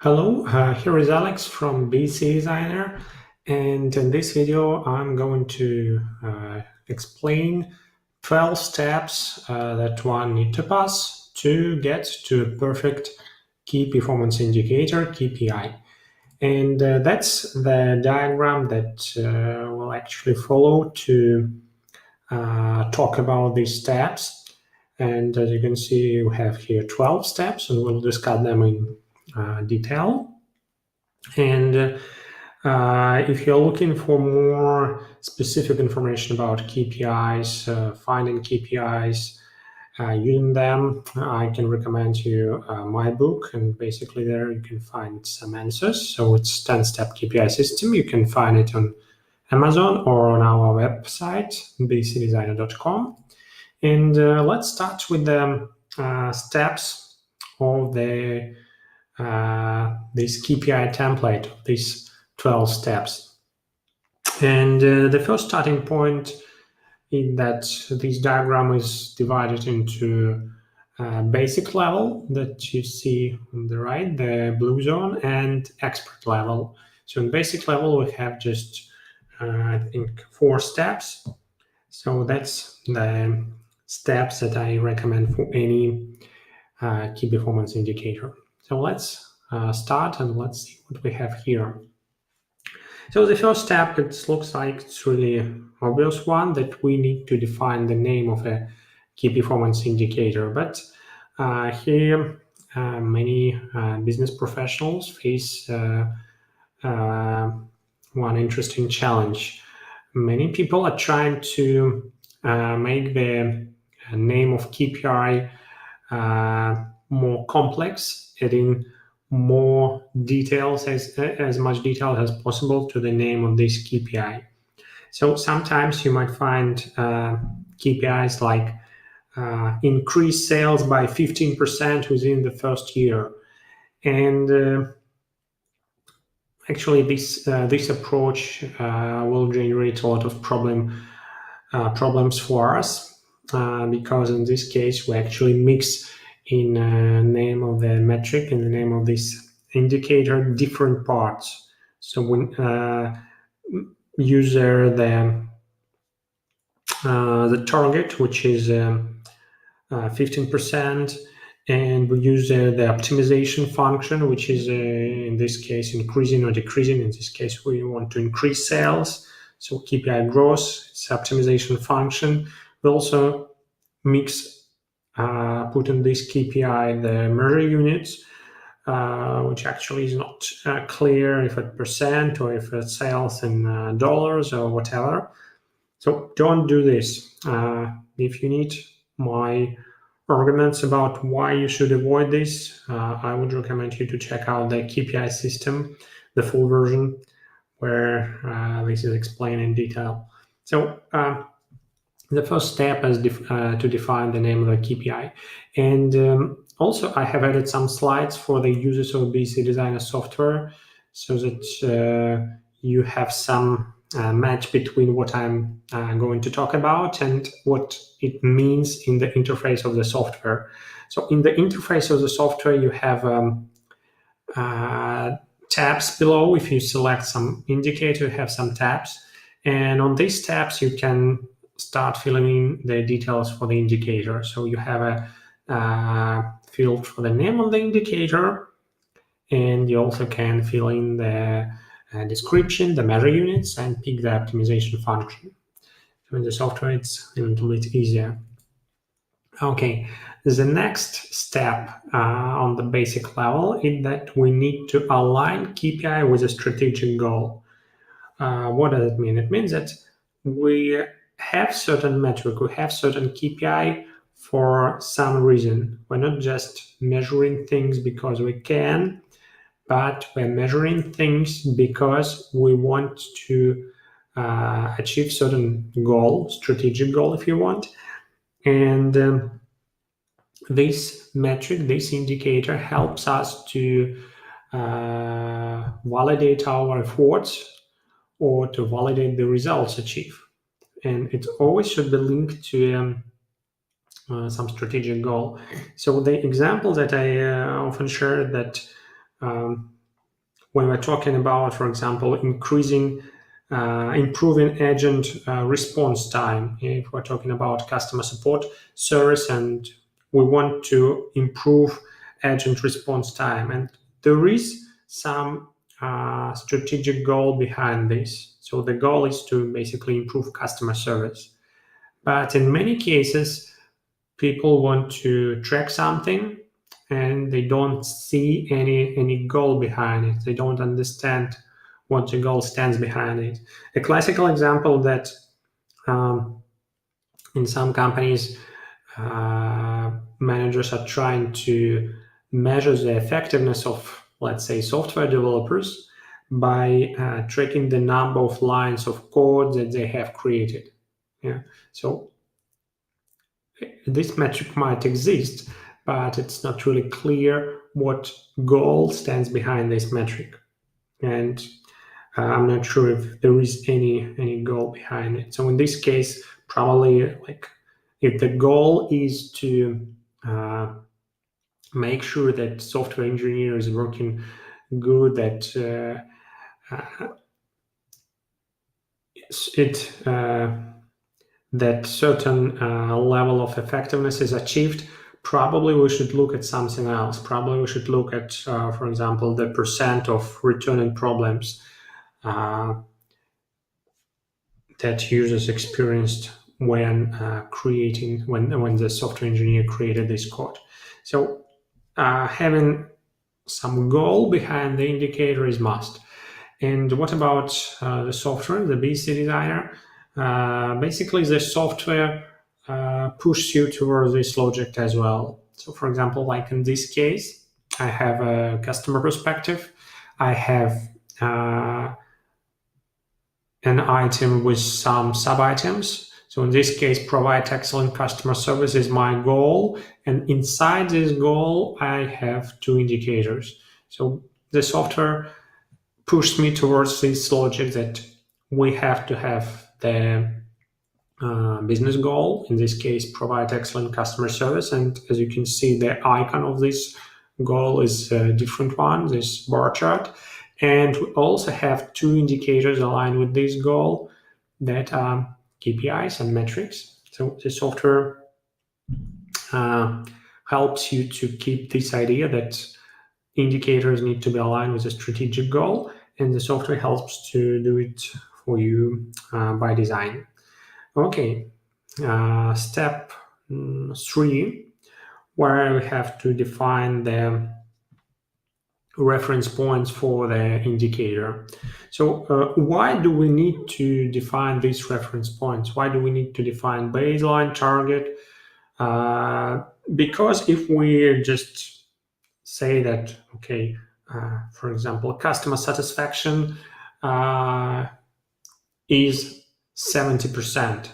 Hello, here is Alex from BC Designer, and in this video I'm going to explain 12 steps that one need to pass to get to a perfect key performance indicator, KPI. And that's the diagram that we'll actually follow to talk about these steps. And as you can see, we have here 12 steps, and we'll discuss them in detail. And if you're looking for more specific information about KPIs, finding KPIs, using them, I can recommend you my book. And basically there you can find some answers. So it's 10-step KPI system. You can find it on Amazon or on our website, bcdesigner.com. And let's start with the steps of the this KPI template of these 12 steps. And the first starting point is that this diagram is divided into basic level that you see on the right, the blue zone, and expert level. So in basic level, we have just, I think, 4 steps. So that's the steps that I recommend for any key performance indicator. So let's start and let's see what we have here. So the first step, it looks like it's really obvious one, that we need to define the name of a key performance indicator. But here many business professionals face one interesting challenge. Many people are trying to make the name of KPI more complex, adding more details, as much detail as possible to the name of this KPI. So sometimes you might find KPIs like increase sales by 15% within the first year. And actually this approach will generate a lot of problems for us because in this case we actually mix in the name of the metric, in the name of this indicator, different parts. So when user the target, which is 15%, and we use the optimization function, which is in this case increasing or decreasing. In this case, we want to increase sales, so KPI growth, it's optimization function. We also mix put in this KPI the measure units, which actually is not clear if it's percent or if it's sales in dollars or whatever. So don't do this. If you need my arguments about why you should avoid this, I would recommend you to check out the KPI system, the full version, where this is explained in detail. So the first step is to define the name of the KPI. And also I have added some slides for the users of BC Designer software so that you have some match between what I'm going to talk about and what it means in the interface of the software. So in the interface of the software, you have tabs below. If you select some indicator, you have some tabs. And on these tabs, you can start filling in the details for the indicator. So you have a field for the name of the indicator, and you also can fill in the description, the measure units, and pick the optimization function. So in the software, it's a little bit easier. Okay, the next step on the basic level is that we need to align KPI with a strategic goal. What does it mean? It means that we have certain metric, we have certain KPI for some reason. We're not just measuring things because we can, but we're measuring things because we want to achieve certain goal, strategic goal if you want. And this metric, this indicator helps us to validate our efforts or to validate the results achieved. And it always should be linked to some strategic goal. So the example that I often share that when we're talking about, for example, improving agent response time, if we're talking about customer support service and we want to improve agent response time, and there is some strategic goal behind this. So the goal is to basically improve customer service. But in many cases, people want to track something and they don't see any goal behind it. They don't understand what the goal stands behind it. A classical example that in some companies, managers are trying to measure the effectiveness of, let's say, software developers by tracking the number of lines of code that they have created. Yeah. So this metric might exist, but it's not really clear what goal stands behind this metric. And I'm not sure if there is any goal behind it. So in this case, probably like if the goal is to make sure that software engineer is working good, that that certain level of effectiveness is achieved, probably we should look at something else. Probably we should look at, for example, the percent of returning problems that users experienced when when the software engineer created this code. So having some goal behind the indicator is must. And what about the software, the BC designer? Basically, the software pushes you towards this logic as well. So, for example, like in this case, I have a customer perspective. I have an item with some sub-items. So in this case, provide excellent customer service is my goal. And inside this goal, I have two indicators. So the software pushed me towards this logic that we have to have the business goal, in this case, provide excellent customer service. And as you can see, the icon of this goal is a different one, this bar chart. And we also have two indicators aligned with this goal that are KPIs and metrics. So the software helps you to keep this idea that indicators need to be aligned with a strategic goal, and the software helps to do it for you by design. Okay, step 3, where we have to define the reference points for the indicator. So why do we need to define these reference points? Why do we need to define baseline, target? Because if we just say that, okay, for example, customer satisfaction is 70%,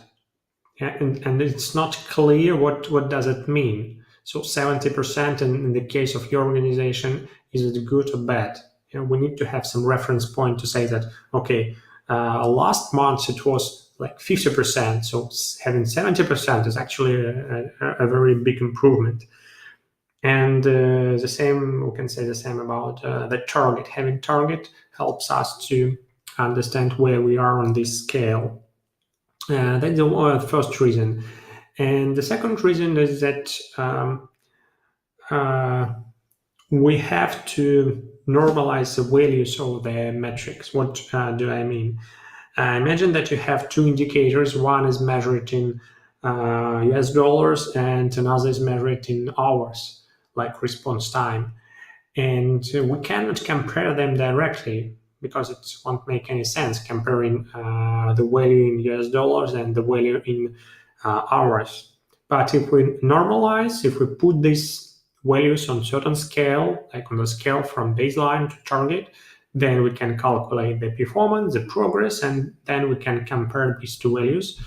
and it's not clear what does it mean. So 70% in the case of your organization, is it good or bad? We need to have some reference point to say that, okay, last month it was like 50%, so having 70% is actually a very big improvement. And the same, we can say the same about the target. Having target helps us to understand where we are on this scale. That's the first reason. And the second reason is that we have to normalize the values of the metrics. What do I mean? Imagine that you have two indicators. One is measured in US dollars and another is measured in hours, like response time. And we cannot compare them directly because it won't make any sense comparing the value in US dollars and the value in hours. But if we normalize, if we put these values on certain scale, like on the scale from baseline to target, then we can calculate the performance, the progress, and then we can compare these two values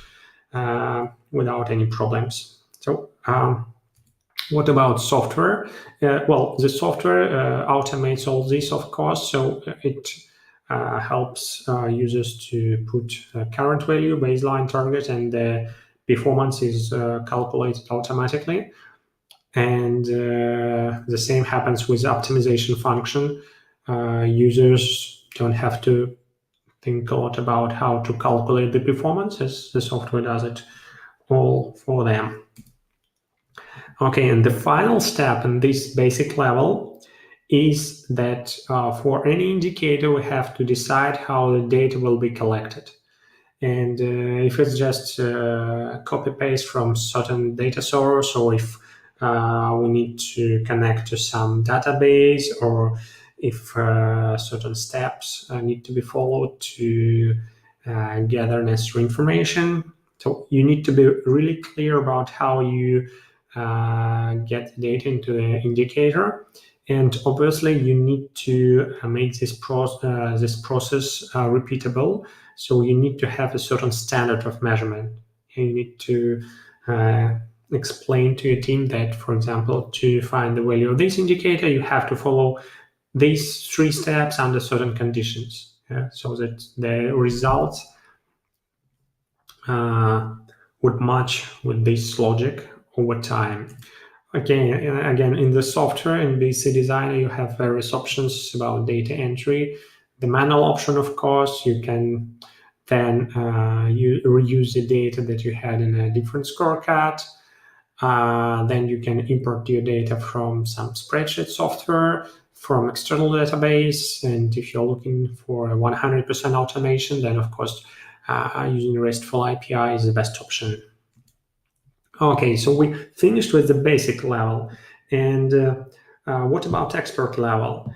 without any problems. So what about software? Well, the software automates all this, of course, so it helps users to put current value, baseline, target, and the performance is calculated automatically. And the same happens with optimization function. Users don't have to think a lot about how to calculate the performance, as the software does it all for them. Okay, and the final step in this basic level is that for any indicator, we have to decide how the data will be collected. And if it's just copy-paste from certain data source, or if we need to connect to some database, or if certain steps need to be followed to gather necessary information. So you need to be really clear about how you get the data into the indicator. And obviously, you need to make this process repeatable. So you need to have a certain standard of measurement. And you need to explain to your team that, for example, to find the value of this indicator, you have to follow these 3 steps under certain conditions, so that the results would match with this logic over time. Again, in the software, in BC Designer, you have various options about data entry. The manual option, of course, you can then you reuse the data that you had in a different scorecard. Then you can import your data from some spreadsheet software, from external database. And if you're looking for a 100% automation, then of course, using RESTful API is the best option. Okay, so we finished with the basic level. And what about expert level?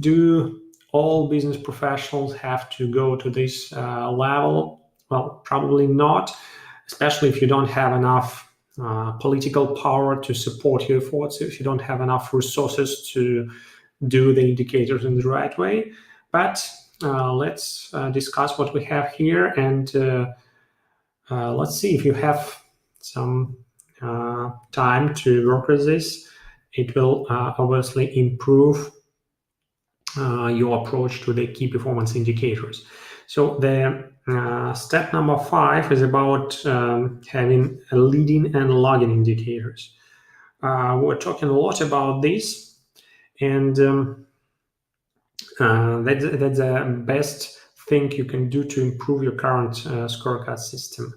Do all business professionals have to go to this level? Well, probably not, especially if you don't have enough political power to support your efforts, if you don't have enough resources to do the indicators in the right way. But let's discuss what we have here, and let's see if you have some time to work with this. It will obviously improve your approach to the key performance indicators. So the step number 5 is about having a leading and lagging indicators. We're talking a lot about this, and that's the best thing you can do to improve your current scorecard system.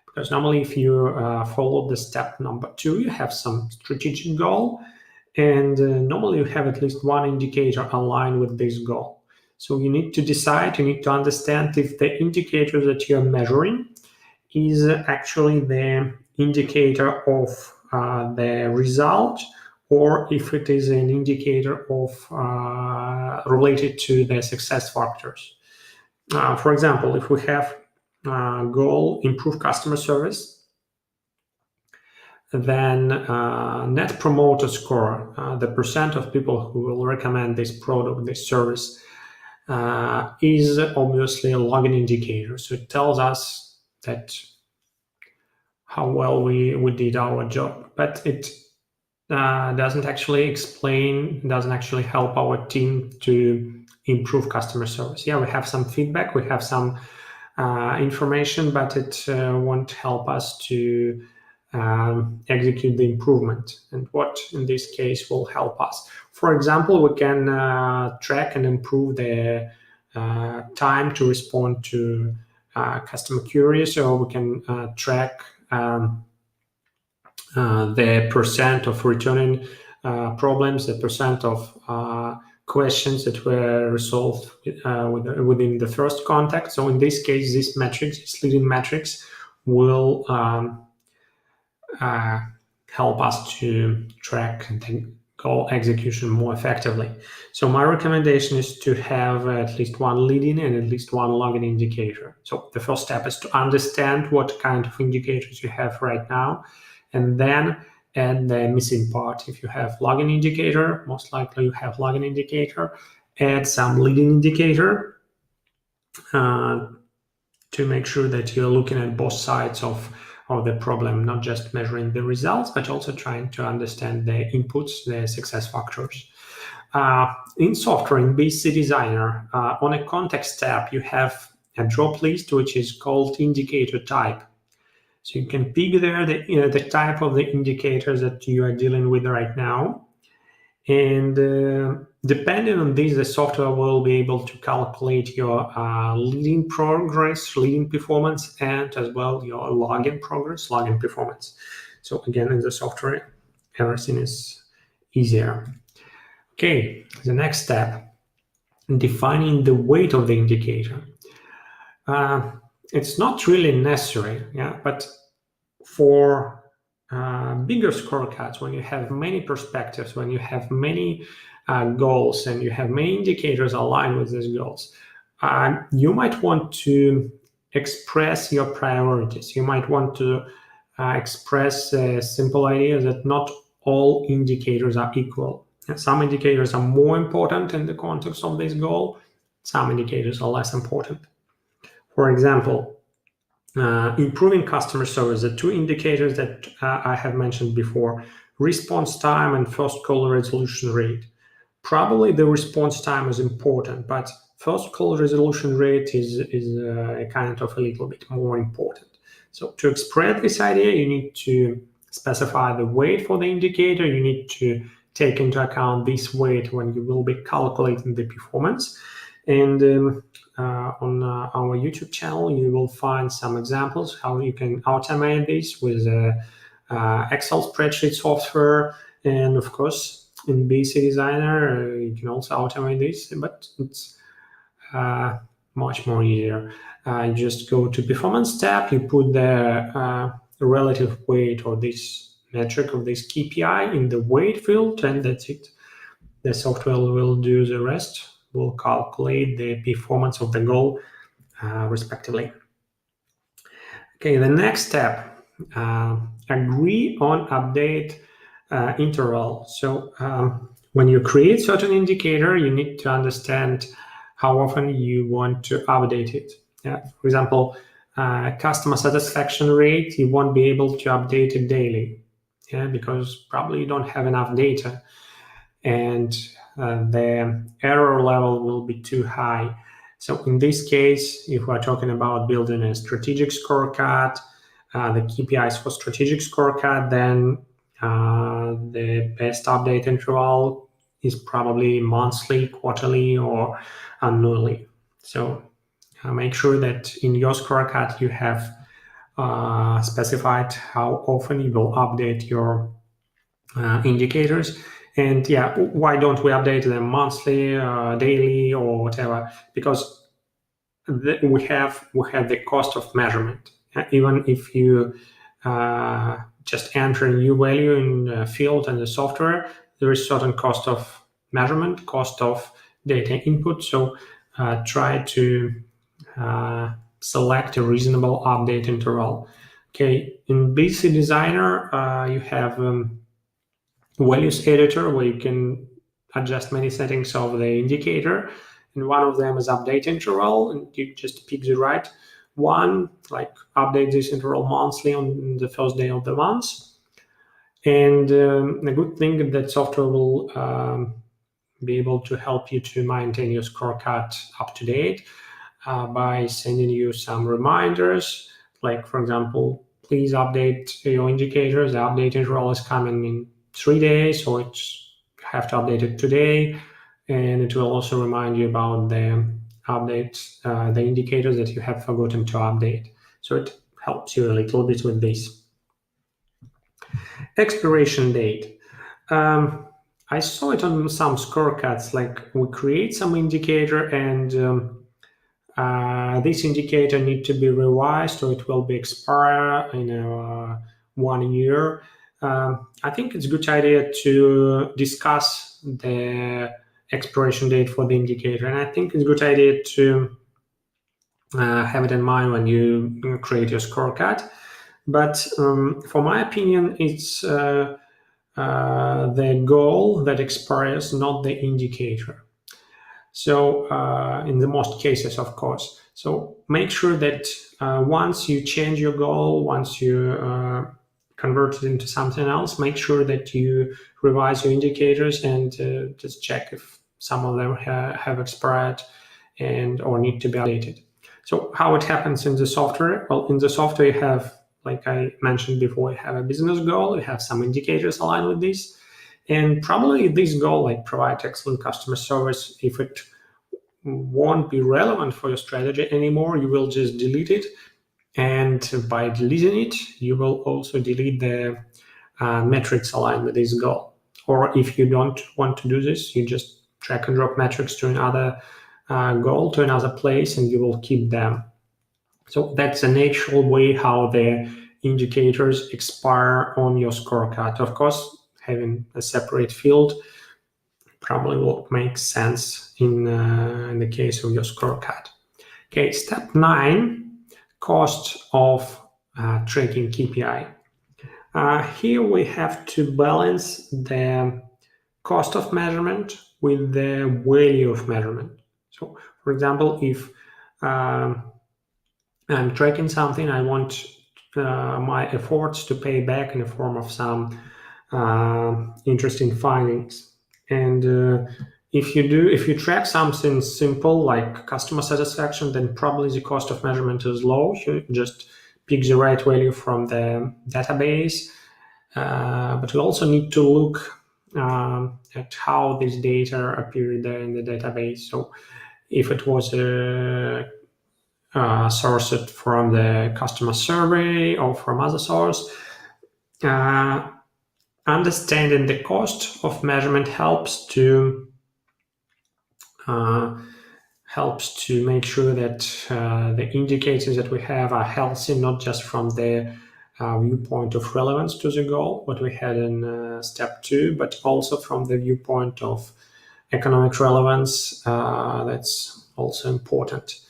Because normally, if you follow the step number 2, you have some strategic goal, and normally you have at least one indicator aligned with this goal. So you need to decide, you need to understand if the indicator that you're measuring is actually the indicator of the result, or if it is an indicator of related to the success factors. For example, if we have goal improve customer service, then net promoter score, the percent of people who will recommend this product, this service, is obviously a lagging indicator. So it tells us that how well we did our job, but it doesn't actually explain, doesn't actually help our team to improve customer service. Yeah, we have some feedback, we have some information, but it won't help us to execute the improvement. And what in this case will help us? For example, we can track and improve the time to respond to customer queries, or we can track the percent of returning problems, the percent of questions that were resolved within the first contact. So in this case, these metrics, these leading metrics, will help us to track and goal execution more effectively. So my recommendation is to have at least one leading and at least one lagging indicator. So the first step is to understand what kind of indicators you have right now, and then add the missing part. If you have lagging indicator, most likely you have lagging indicator, add some leading indicator to make sure that you're looking at both sides of the problem, not just measuring the results, but also trying to understand the inputs, the success factors. In software, in BC Designer, on a context tab, you have a drop list, which is called indicator type. So you can pick there the type of the indicators that you are dealing with right now. And depending on this, the software will be able to calculate your leading progress, leading performance, and as well your login progress, login performance. So again, in the software, everything is easier. Okay, the next step, defining the weight of the indicator. It's not really necessary, yeah, but for bigger scorecards, when you have many perspectives, when you have many goals and you have many indicators aligned with these goals, you might want to express your priorities. You might want to express a simple idea that not all indicators are equal. Some indicators are more important in the context of this goal. Some indicators are less important. For example, improving customer service, the two indicators that I have mentioned before, response time and first call resolution rate. Probably the response time is important, but first call resolution rate is a kind of a little bit more important. So to express this idea, you need to specify the weight for the indicator. You need to take into account this weight when you will be calculating the performance. And on our YouTube channel, you will find some examples how you can automate this with Excel spreadsheet software. And of course, in BC Designer, you can also automate this, but it's much more easier. You just go to Performance tab, you put the relative weight or this metric of this KPI in the weight field, and that's it. The software will do the rest, will calculate the performance of the goal respectively. Okay, the next step, agree on update interval. So when you create certain indicator, you need to understand how often you want to update it. For example, customer satisfaction rate, you won't be able to update it daily, because probably you don't have enough data, and the error level will be too high. So in this case, if we're talking about building a strategic scorecard, the KPIs for strategic scorecard, then the best update interval is probably monthly, quarterly, or annually. So make sure that in your scorecard you have specified how often you will update your indicators. And why don't we update them monthly, daily, or whatever? Because we have the cost of measurement. Even if you just enter a new value in the field and the software, there is certain cost of measurement, cost of data input. So try to select a reasonable update interval. Okay, in BC Designer, you have values editor where you can adjust many settings of the indicator, and one of them is update interval, and you just pick the right one, like update this interval monthly on the first day of the month. And the good thing that software will be able to help you to maintain your scorecard up to date by sending you some reminders, like for example, please update your indicators. The update interval is coming in 3 days, so it's have to update it today, and it will also remind you about the updates, the indicators that you have forgotten to update. So it helps you a little bit with this. Expiration date. I saw it on some scorecards, like we create some indicator and this indicator need to be revised, or it will be expire in 1 year. I think it's a good idea to discuss the expiration date for the indicator, and I think it's a good idea to have it in mind when you create your scorecard. But for my opinion, it's the goal that expires, not the indicator. So in the most cases, of course. So make sure that once you change your goal, once you convert it into something else, make sure that you revise your indicators and just check if some of them have expired and or need to be updated. So how it happens in the software? Well, in the software you have like I mentioned before, you have a business goal, you have some indicators aligned with this, and probably this goal, like provide excellent customer service, if it won't be relevant for your strategy anymore, you will just delete it. And by deleting it, you will also delete the metrics aligned with this goal. Or if you don't want to do this, you just drag and drop metrics to another goal, to another place, and you will keep them. So that's a natural way how the indicators expire on your scorecard. Of course, having a separate field probably will make sense in the case of your scorecard. Okay, step 9, cost of tracking KPI. Here we have to balance the cost of measurement with the value of measurement. So, for example, if I'm tracking something, I want my efforts to pay back in the form of some interesting findings. And if you track something simple like customer satisfaction, then probably the cost of measurement is low. You just pick the right value from the database. But we also need to look at how this data appeared there in the database. So if it was sourced from the customer survey or from other source, understanding the cost of measurement helps to make sure that the indicators that we have are healthy, not just from the viewpoint of relevance to the goal, what we had in step 2, but also from the viewpoint of economic relevance. That's also important.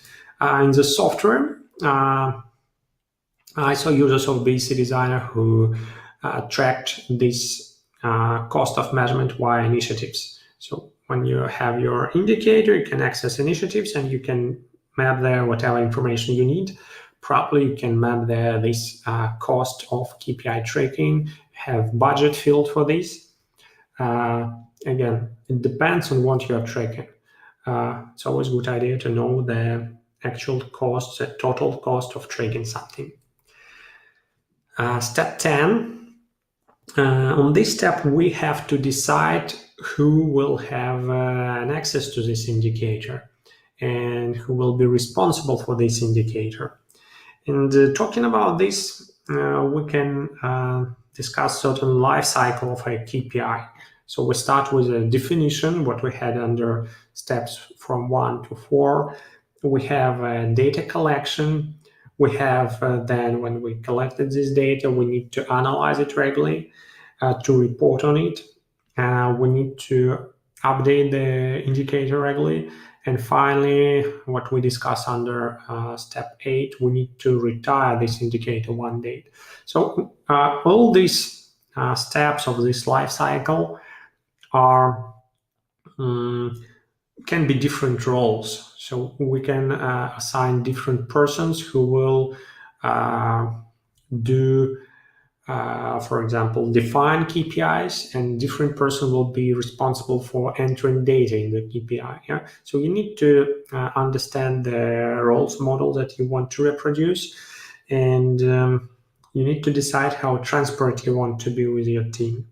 In the software, I saw users of BC Designer who tracked this cost of measurement via initiatives. So when you have your indicator, you can access initiatives and you can map there whatever information you need. Probably you can map there this cost of KPI tracking, have budget field for this. Again, it depends on what you're tracking. It's always a good idea to know the actual cost, the total cost of tracking something. Step 10. On this step, we have to decide who will have an access to this indicator and who will be responsible for this indicator. And talking about this, we can discuss certain life cycle of a KPI. So we start with a definition, what we had under steps from 1 to 4. We have data collection. We have then, when we collected this data, we need to analyze it regularly, to report on it. We need to update the indicator regularly. And finally, what we discuss under step 8, we need to retire this indicator one day. So all these steps of this life cycle are can be different roles. So we can assign different persons who will for example, define KPIs, and different person will be responsible for entering data in the KPI. Yeah? So you need to understand the roles model that you want to reproduce, and you need to decide how transparent you want to be with your team.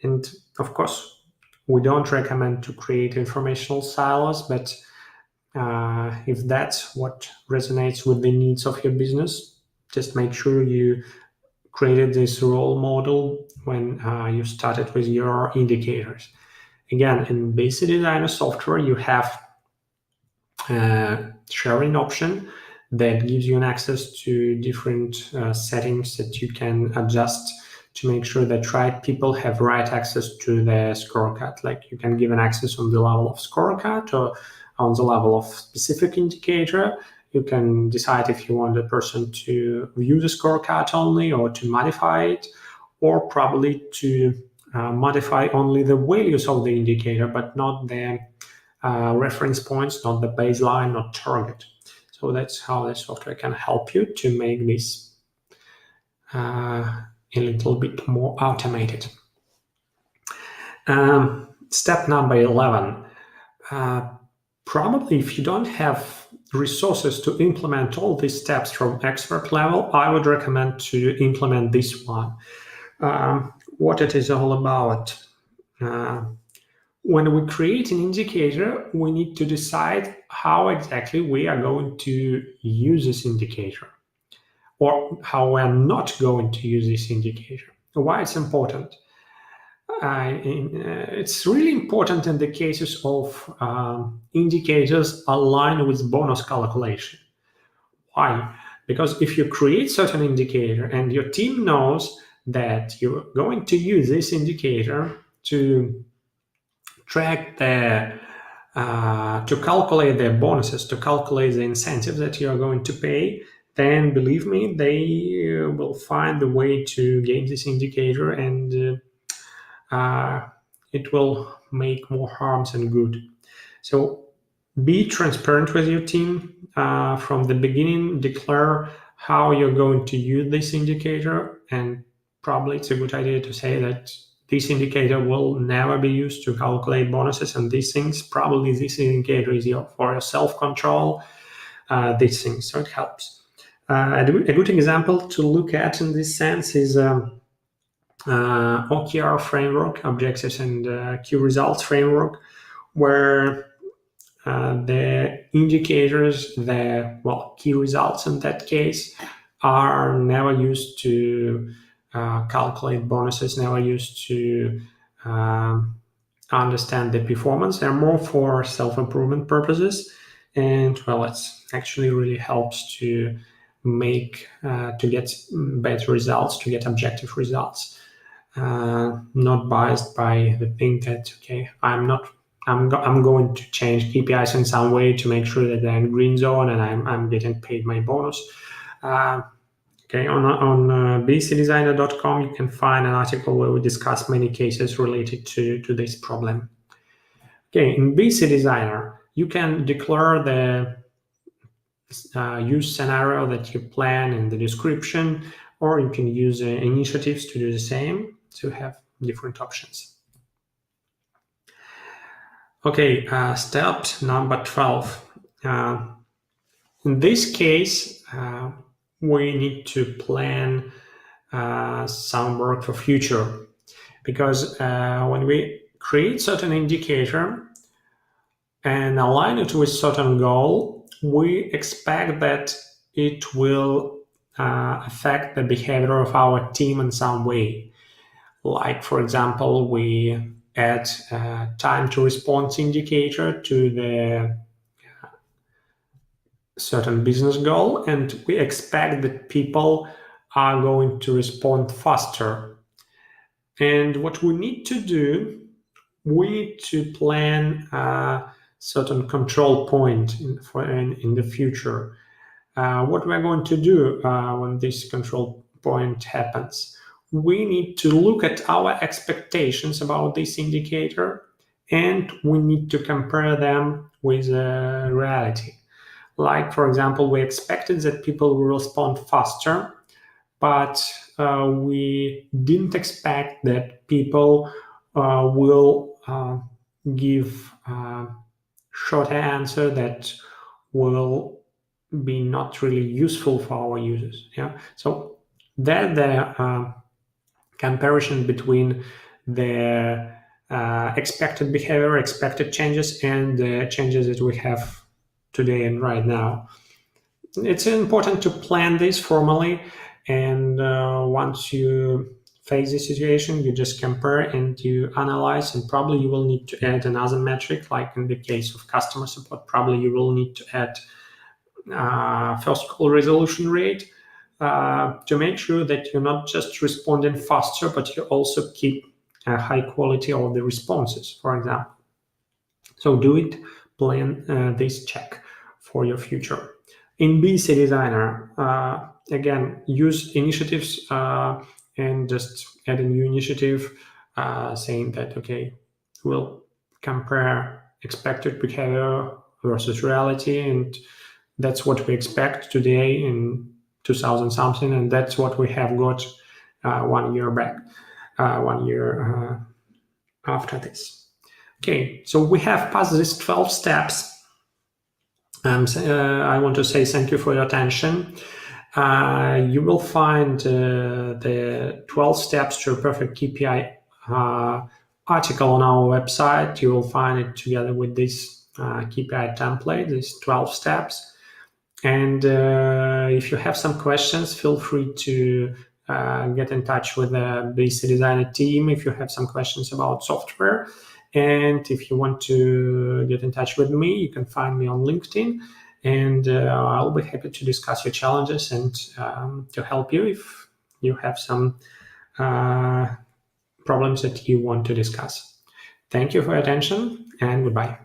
And of course, we don't recommend to create informational silos, but if that's what resonates with the needs of your business, just make sure you created this role model when you started with your indicators. Again, in BC Designer software, you have a sharing option that gives you an access to different settings that you can adjust to make sure that right people have right access to the scorecard. Like you can give an access on the level of scorecard or on the level of specific indicator. You can decide if you want a person to view the scorecard only or to modify it, or probably to modify only the values of the indicator, but not the reference points, not the baseline, not target. So that's how the software can help you to make this a little bit more automated. Step number 11. Probably if you don't have resources to implement all these steps from expert level, I would recommend to implement this one. What it is all about. When we create an indicator, we need to decide how exactly we are going to use this indicator, or how we are not going to use this indicator. Why it's important? It's really important in the cases of indicators aligned with bonus calculation. Why? Because if you create certain indicator and your team knows that you're going to use this indicator to track to calculate their bonuses, to calculate the incentives that you are going to pay, then believe me, they will find the way to gain this indicator, and it will make more harms than good. So be transparent with your team from the beginning. Declare how you're going to use this indicator, and probably it's a good idea to say that this indicator will never be used to calculate bonuses and these things. Probably this indicator is for your self-control, these things, so it helps. A good example to look at in this sense is OKR framework, Objectives and Key Results framework, where the indicators, key results in that case, are never used to calculate bonuses, never used to understand the performance. They're more for self-improvement purposes, and it actually really helps to get better results, to get objective results. Not biased by the thing that I'm going to change KPIs in some way to make sure that they're in green zone and I'm getting paid my bonus. On bcdesigner.com you can find an article where we discuss many cases related to this problem. In BC Designer, you can declare the use scenario that you plan in the description, or you can use initiatives to do the same, to have different options. Step number 12. In this case, we need to plan some work for future, because when we create certain indicator and align it with certain goal, we expect that it will affect the behavior of our team in some way. Like, for example, we add time to response indicator to the certain business goal, and we expect that people are going to respond faster. And what we need to do, we need to plan a certain control point in the future. What we're going to do when this control point happens, we need to look at our expectations about this indicator, and we need to compare them with reality. Like, for example, we expected that people will respond faster, but we didn't expect that people will give a short answer that will be not really useful for our users. So that the comparison between the expected behavior, expected changes, and the changes that we have today and right now. It's important to plan this formally, and once you face the situation, you just compare and you analyze, and probably you will need to add another metric, like in the case of customer support, probably you will need to add first call resolution rate to make sure that you're not just responding faster, but you also keep a high quality of the responses, for example. So do it, plan this check for your future. In BC Designer, again, use initiatives and just add a new initiative saying that, we'll compare expected behavior versus reality, and that's what we expect today in 2000 something, and that's what we have got 1 year back, 1 year after this. So we have passed these 12 steps. I want to say thank you for your attention. You will find the 12 steps to a perfect KPI article on our website. You will find it together with this KPI template, these 12 steps. And if you have some questions, feel free to get in touch with the BC Designer team if you have some questions about software. And if you want to get in touch with me, you can find me on LinkedIn. And I'll be happy to discuss your challenges and to help you if you have some problems that you want to discuss. Thank you for your attention and goodbye.